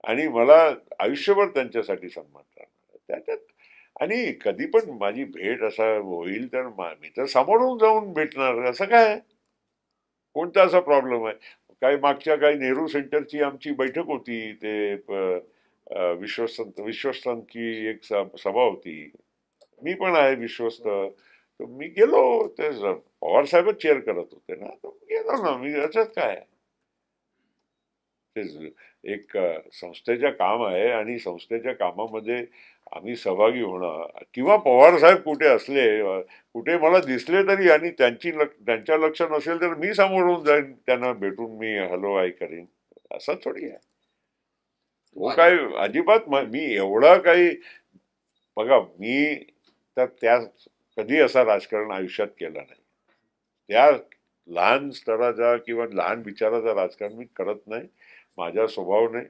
आणि मला आयुष्यभर त्यांच्यासाठी सन्मान करणार त्याच्यात. आणि कधी पण माझी भेट असा होईल तर मी तर समोरून जाऊन भेटणार, असं काय कोणता असा प्रॉब्लेम आहे. काही मागच्या काही नेहरू सेंटरची आमची बैठक होती, ते विश्वस्तांची एक सभा होती. मी पण आहे विश्वस्त, तर मी गेलो. ते पवार साहेबच चेअर करत होते ना, तर गेलो ना मी, याच्यात काय. ते एक संस्थेचं काम आहे आणि संस्थेच्या कामामध्ये आम्ही सहभागी होणं, किंवा पवार साहेब कुठे असले, कुठे मला दिसले तरी आणि त्यांच्या लक्ष नसेल तर मी समोरून जाईन त्यांना भेटून, मी हॅलो हाय करीन, असं थोडी आहे. तो माझ्या काय अजिबात मी एवढा काही, बघा मी तर त्या कधी असा राजकारण आयुष्यात केला नाही. त्या लहान स्तराचा किंवा लहान विचाराचा राजकारण मी करत नाही. माझा स्वभाव नाही.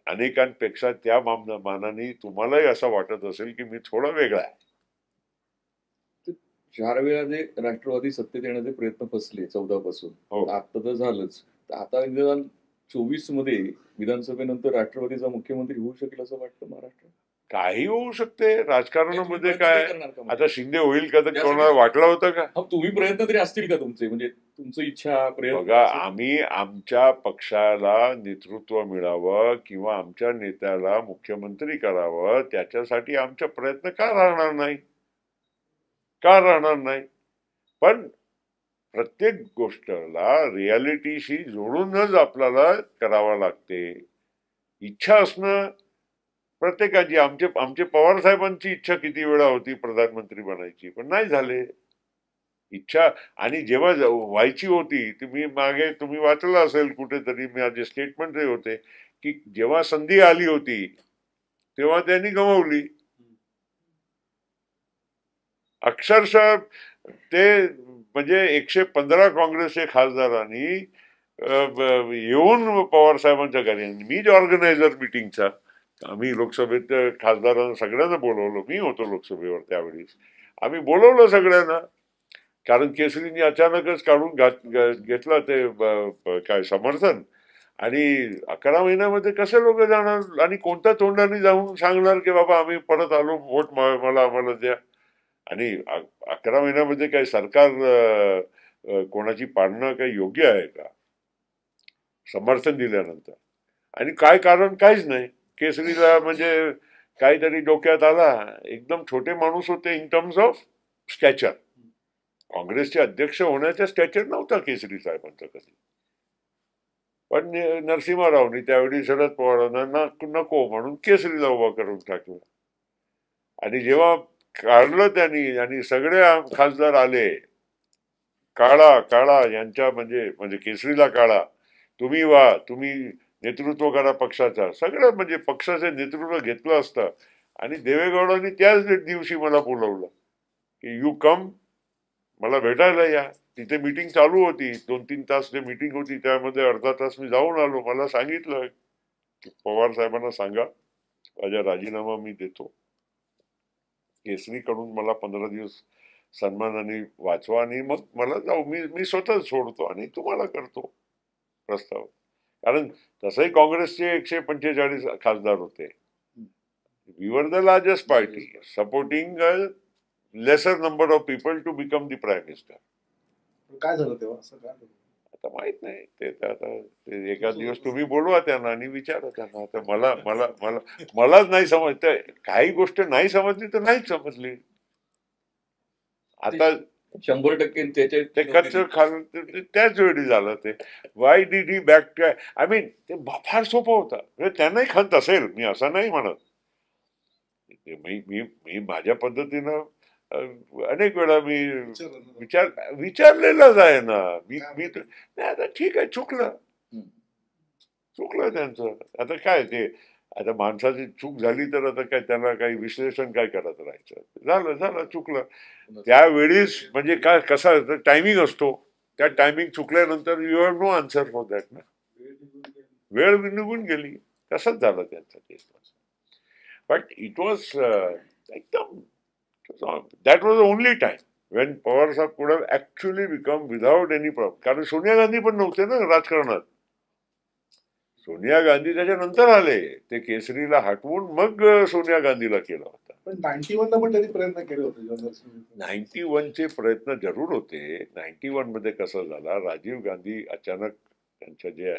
अनेकांपेक्षा त्या मानाने तुम्हालाही असं वाटत असेल की मी थोडा वेगळा आहे. 4 वेळा जे राष्ट्रवादी सत्तेत येण्याचे प्रयत्न फसले 14 पासून, हो. आता तर झालंच. तर आता निदान 24 मध्ये विधानसभेनंतर राष्ट्रवादीचा मुख्यमंत्री होऊ शकेल असं वाटतं महाराष्ट्रात. काही होऊ शकते नाही, तुम्ही राजकारणामध्ये. प्रयत्न तरी काय करणार का मग? आता शिंदे होईल का, तर त्यासाठी कोणाला वाटलं होतं का? हा, तुम्ही प्रयत्न तरी असतील का तुमचे, म्हणजे तुमची इच्छा प्रयत्न बघा, असेल? आम्ही आमच्या पक्षाला नेतृत्व मिळावं किंवा आमच्या नेत्याला मुख्यमंत्री करावं, त्याच्यासाठी आमचा प्रयत्न का राहणार नाही? का राहणार नाही? पण प्रत्येक गोष्टला रियालिटीशी जोडूनच आपल्याला करावं लागते. इच्छा असणं प्रत्येकाची. आमचे आमचे पवार साहेबांची इच्छा किती वेळा होती प्रधानमंत्री बनायची, पण नाही झाले. इच्छा. आणि जेव्हा व्हायची होती, तुम्ही वाचलं असेल कुठेतरी, माझे स्टेटमेंट होते की जेव्हा संधी आली होती तेव्हा त्यांनी गमावली. अक्षरशः ते म्हणजे 115 काँग्रेसचे खासदारांनी येऊन पवार साहेबांच्या घरी, मीच ऑर्गनायझर मिटिंगचा, आम्ही लोकसभेत खासदारांना सगळ्यांना बोलवलं, मी होतो लोकसभेवर त्यावेळेस. आम्ही बोलवलं सगळ्यांना, कारण केसरीने अचानकच काढून घेतलं ते काय समर्थन. आणि 11 महिन्यामध्ये कसे लोक जाणार आणि कोणत्या तोंडाने जाऊन सांगणार की बाबा आम्ही परत आलो, वोट मला आम्हाला द्या. आणि 11 महिन्यामध्ये काही सरकार कोणाची पाडणं काही योग्य आहे का समर्थन दिल्यानंतर? आणि काय कारण, काहीच नाही. केसरीला म्हणजे काहीतरी डोक्यात आला. एकदम छोटे माणूस होते इन टर्म्स ऑफ स्टॅचर. काँग्रेसचे अध्यक्ष होण्याचा स्टॅचर नव्हता केसरी साहेबांचा कधी. पण नरसिंहरावनी त्यावेळी शरद पवारांना नको म्हणून केसरीला उभा करून टाकलं. आणि जेव्हा काढलं त्यांनी आणि सगळे खासदार आले, काळा काळा यांच्या म्हणजे म्हणजे केसरीला काळा, तुम्ही तुम्ही नेतृत्व करा पक्षाचा, सगळं म्हणजे पक्षाचे नेतृत्व घेतलं असतं. आणि देवेगौडांनी त्याच दिवशी मला बोलवलं की यू कम, मला भेटायला या. तिथे मीटिंग चालू होती, 2-3 तास जे मीटिंग होती त्यामध्ये अर्धा तास मी जाऊन आलो. मला सांगितलं की पवार साहेबांना सांगा माझा राजीनामा मी देतो, केसरीकडून मला 15 दिवस सन्मानाने वाचवा आणि मग मला जाऊ, मी स्वतः सोडतो आणि तुम्हाला करतो प्रस्ताव. कारण तसंही काँग्रेसचे 145 खासदार होते. We were the largest party supporting lesser number of people to become the prime minister. काय झालं तेव्हा, असं काय झालं? आता माहित नाही ते, आता ते एका दिवस तुम्ही बोलवा त्यांना आणि विचारा त्यांना. आता मला मला मला मलाच नाही समजत. काही गोष्ट नाही समजली तर नाहीच समजली. आता 100% त्याच्या ते कच्च खाल त्याच वेळी झालं. ते why did he back, I mean ते फार सोपं होतं. म्हणजे त्यांनाही खंत असेल, मी असं नाही म्हणत. मी मी मी माझ्या पद्धतीनं अनेक वेळा मी विचारलेलंच आहे ना. मी नाही, आता ठीक आहे, चुकलं चुकलं त्यांचं. आता काय ते, आता माणसाची चूक झाली तर आता काय त्याला काही विश्लेषण काय करत राहायचं. झालं झालं, चुकलं. त्यावेळीच म्हणजे काय, कसा टायमिंग असतो, त्या टायमिंग चुकल्यानंतर you have no answer for that ना. वेळ निघून गेली. तसंच झालं त्यांचं केस. बट इट वॉज एकदम, that was the only time when Pawar साहेब could have actually become without any problem. कारण सोनिया गांधी पण नव्हते ना राजकारणात. सोनिया गांधी त्याच्यानंतर आले. ते केसरीला हटवून मग सोनिया गांधीला केलं होतं. पण 91ला पण त्यांनी प्रयत्न केले होते जनरल 91चे प्रयत्न जरूर होते. 91 मध्ये कसं झालं, राजीव गांधी अचानक त्यांच्या जे